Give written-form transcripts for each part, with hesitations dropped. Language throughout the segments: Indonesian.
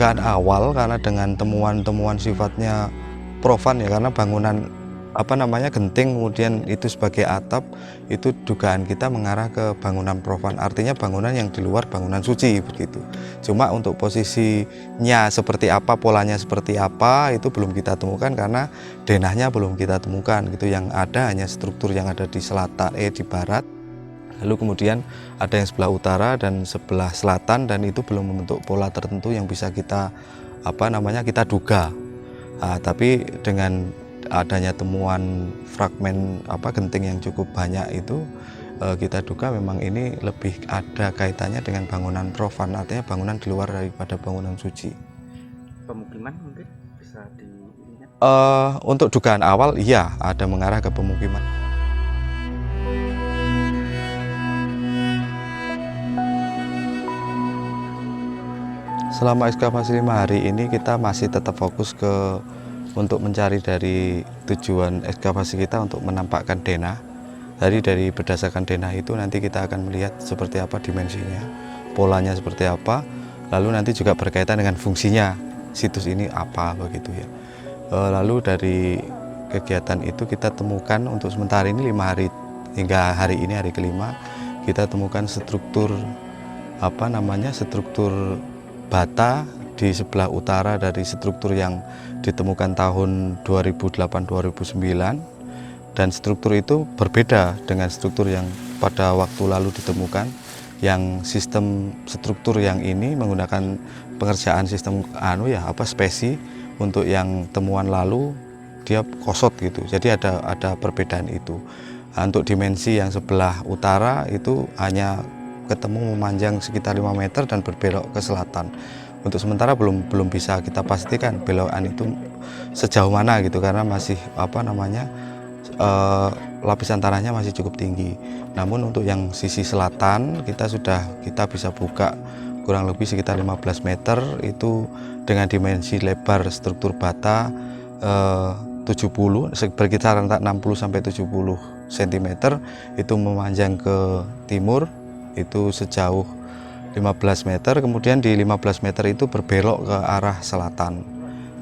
dugaan awal karena dengan temuan-temuan sifatnya profan ya, karena bangunan genting kemudian itu sebagai atap, itu dugaan kita mengarah ke bangunan profan, artinya bangunan yang di luar bangunan suci begitu. Cuma untuk posisinya seperti apa, polanya seperti apa itu belum kita temukan karena denahnya belum kita temukan gitu. Yang ada hanya struktur yang ada di di barat. Lalu kemudian ada yang sebelah utara dan sebelah selatan, dan itu belum membentuk pola tertentu yang bisa kita kita duga. Tapi dengan adanya temuan fragmen genting yang cukup banyak itu, kita duga memang ini lebih ada kaitannya dengan bangunan profan, artinya bangunan di luar daripada bangunan suci. Pemukiman mungkin bisa di Untuk dugaan awal iya ada mengarah ke pemukiman. Selama ekskavasi 5 hari ini kita masih tetap fokus untuk mencari dari tujuan ekskavasi kita untuk menampakkan denah. Jadi dari berdasarkan denah itu nanti kita akan melihat seperti apa dimensinya, polanya seperti apa, lalu nanti juga berkaitan dengan fungsinya situs ini apa begitu ya. Lalu dari kegiatan itu kita temukan untuk sementara ini 5 hari hingga hari ini hari kelima, kita temukan struktur struktur bata di sebelah utara dari struktur yang ditemukan tahun 2008-2009, dan struktur itu berbeda dengan struktur yang pada waktu lalu ditemukan. Yang sistem struktur yang ini menggunakan pengerjaan sistem spesi, untuk yang temuan lalu dia kosot gitu. Jadi ada perbedaan itu. Untuk dimensi yang sebelah utara itu hanya ketemu memanjang sekitar 5 meter dan berbelok ke selatan. Untuk sementara belum bisa kita pastikan belokan itu sejauh mana gitu, karena masih lapisan tanahnya masih cukup tinggi. Namun untuk yang sisi selatan kita bisa buka kurang lebih sekitar 15 meter itu dengan dimensi lebar struktur bata 70 berkisar antara 60 sampai 70 cm, itu memanjang ke timur itu sejauh 15 meter, kemudian di 15 meter itu berbelok ke arah selatan.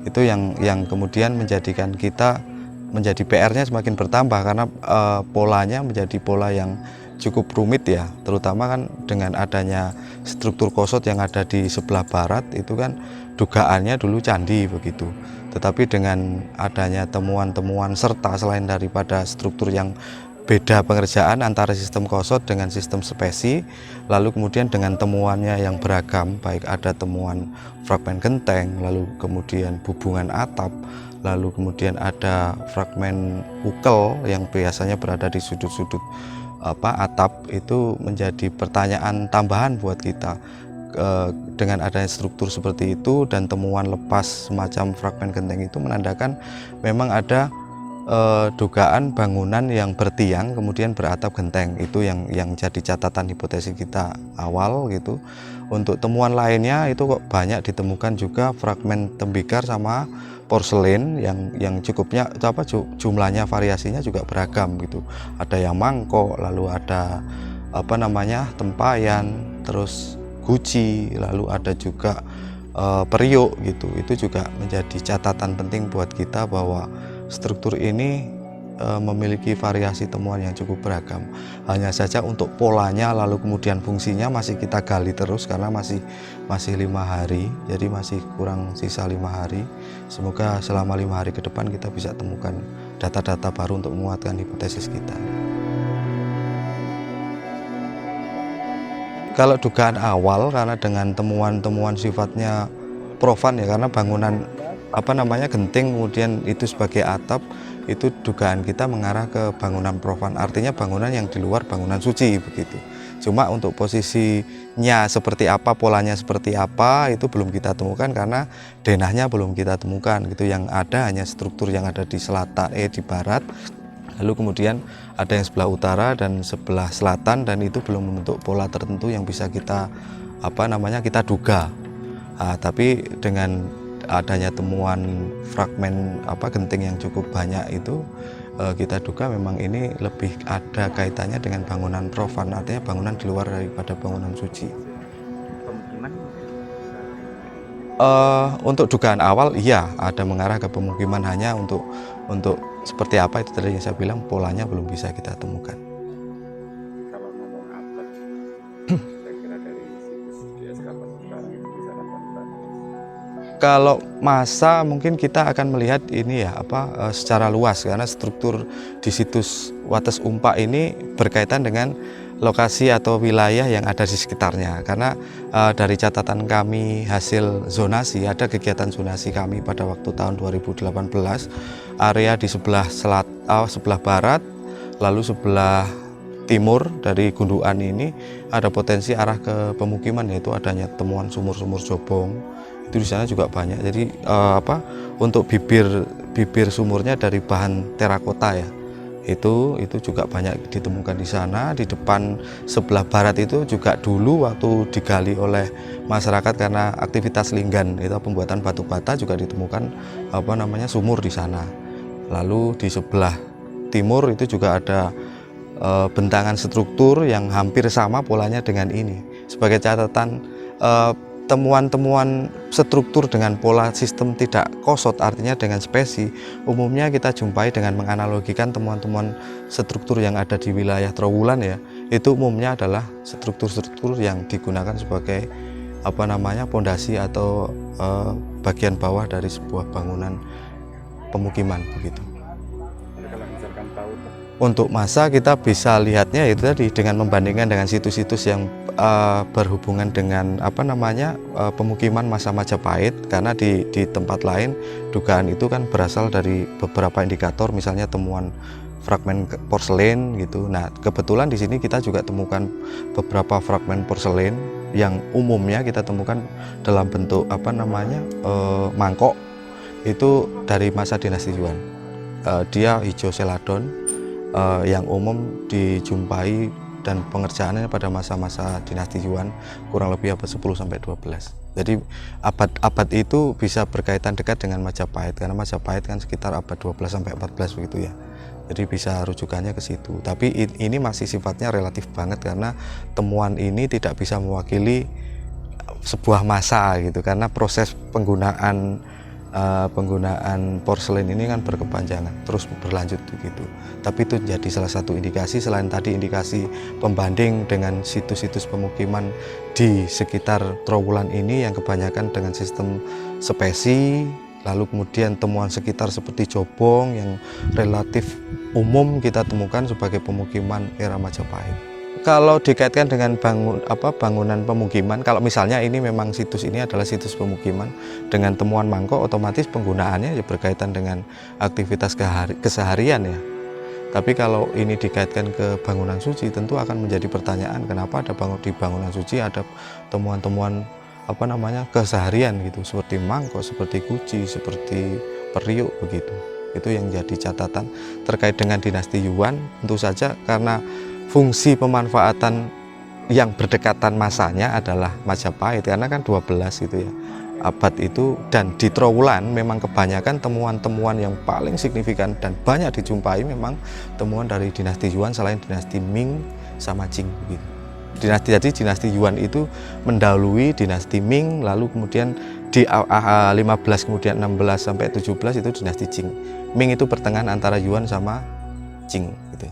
Itu yang kemudian menjadikan kita menjadi PR-nya semakin bertambah karena polanya menjadi pola yang cukup rumit ya, terutama kan dengan adanya struktur kosot yang ada di sebelah barat itu kan dugaannya dulu candi begitu. Tetapi dengan adanya temuan-temuan serta selain daripada struktur yang beda pengerjaan antara sistem kosot dengan sistem spesi, lalu kemudian dengan temuannya yang beragam, baik ada temuan fragmen genteng, lalu kemudian hubungan atap, lalu kemudian ada fragmen ukel yang biasanya berada di sudut-sudut atap, itu menjadi pertanyaan tambahan buat kita. Dengan adanya struktur seperti itu dan temuan lepas semacam fragmen genteng itu menandakan memang ada dugaan bangunan yang bertiang kemudian beratap genteng. Itu yang jadi catatan hipotesis kita awal gitu. Untuk temuan lainnya itu kok banyak ditemukan juga fragmen tembikar sama porselen yang jumlahnya variasinya juga beragam gitu. Ada yang mangkok, lalu ada tempayan, terus guci, lalu ada juga periuk gitu. Itu juga menjadi catatan penting buat kita bahwa struktur ini memiliki variasi temuan yang cukup beragam. Hanya saja untuk polanya lalu kemudian fungsinya masih kita gali terus karena masih 5 hari, jadi masih kurang sisa 5 hari. Semoga selama 5 hari ke depan kita bisa temukan data-data baru untuk menguatkan hipotesis kita. Kalau dugaan awal karena dengan temuan-temuan sifatnya profan ya, karena bangunan genting kemudian itu sebagai atap, itu dugaan kita mengarah ke bangunan profan, artinya bangunan yang di luar bangunan suci begitu. Cuma untuk posisinya seperti apa, polanya seperti apa itu belum kita temukan karena denahnya belum kita temukan gitu. Yang ada hanya struktur yang ada di di barat, lalu kemudian ada yang sebelah utara dan sebelah selatan, dan itu belum membentuk pola tertentu yang bisa kita kita duga. Tapi dengan adanya temuan fragmen genting yang cukup banyak itu, kita duga memang ini lebih ada kaitannya dengan bangunan profan, artinya bangunan di luar daripada bangunan suci. pemukiman mungkin bisa Untuk dugaan awal iya ada mengarah ke pemukiman, hanya untuk seperti apa itu tadi yang saya bilang polanya belum bisa kita temukan. Kalau ngomong abad, kira-kira dari situs di eskavator sekarang itu bisa dapat. Kalau masa mungkin kita akan melihat ini ya secara luas, karena struktur di situs Wates Umpak ini berkaitan dengan lokasi atau wilayah yang ada di sekitarnya. Karena dari catatan kami hasil zonasi, ada kegiatan zonasi kami pada waktu tahun 2018, area di sebelah sebelah barat lalu sebelah timur dari gundukan ini ada potensi arah ke pemukiman, yaitu adanya temuan sumur-sumur jobong. Itu di sana juga banyak. Jadi untuk bibir sumurnya dari bahan terakota ya. Itu juga banyak ditemukan di sana. Di depan sebelah barat itu juga dulu waktu digali oleh masyarakat karena aktivitas linggan, itu pembuatan batu bata, juga ditemukan sumur di sana. Lalu di sebelah timur itu juga ada bentangan struktur yang hampir sama polanya dengan ini. Sebagai catatan, temuan-temuan struktur dengan pola sistem tidak kosot, artinya dengan spesi, umumnya kita jumpai dengan menganalogikan temuan-temuan struktur yang ada di wilayah Trowulan ya, itu umumnya adalah struktur-struktur yang digunakan sebagai pondasi atau bagian bawah dari sebuah bangunan pemukiman begitu. Kalau misalkan tahu Untuk masa kita bisa lihatnya itu tadi dengan membandingkan dengan situs-situs yang berhubungan dengan pemukiman masa Majapahit, karena di tempat lain dugaan itu kan berasal dari beberapa indikator, misalnya temuan fragmen porselen gitu. Nah, kebetulan di sini kita juga temukan beberapa fragmen porselen yang umumnya kita temukan dalam bentuk mangkok, itu dari masa dinasti Yuan. Dia hijau seladon, yang umum dijumpai dan pengerjaannya pada masa-masa dinasti Yuan, kurang lebih abad 10 sampai 12. Jadi abad itu bisa berkaitan dekat dengan Majapahit, karena Majapahit kan sekitar abad 12 sampai 14 begitu ya. Jadi bisa rujukannya ke situ. Tapi ini masih sifatnya relatif banget, karena temuan ini tidak bisa mewakili sebuah masa gitu, karena proses penggunaan porselen ini kan berkepanjangan, terus berlanjut begitu. Tapi itu jadi salah satu indikasi, selain tadi indikasi pembanding dengan situs-situs pemukiman di sekitar Trowulan ini yang kebanyakan dengan sistem spesi, lalu kemudian temuan sekitar seperti jobong yang relatif umum kita temukan sebagai pemukiman era Majapahit. Kalau dikaitkan dengan bangunan pemukiman, kalau misalnya ini memang situs ini adalah situs pemukiman dengan temuan mangkok, otomatis penggunaannya ya berkaitan dengan aktivitas keseharian ya. Tapi kalau ini dikaitkan ke bangunan suci, tentu akan menjadi pertanyaan, kenapa di bangunan suci ada temuan-temuan keseharian gitu, seperti mangkok, seperti guci, seperti periuk begitu. Itu yang jadi catatan terkait dengan dinasti Yuan. Tentu saja karena fungsi pemanfaatan yang berdekatan masanya adalah Majapahit, karena kan 12 gitu ya abad itu, dan di Trowulan memang kebanyakan temuan-temuan yang paling signifikan dan banyak dijumpai memang temuan dari dinasti Yuan selain dinasti Ming sama Qing gitu. Dinasti Yuan itu mendahului dinasti Ming, lalu kemudian di 15 kemudian 16 sampai 17 itu dinasti Qing. Ming itu pertengahan antara Yuan sama Qing gitu.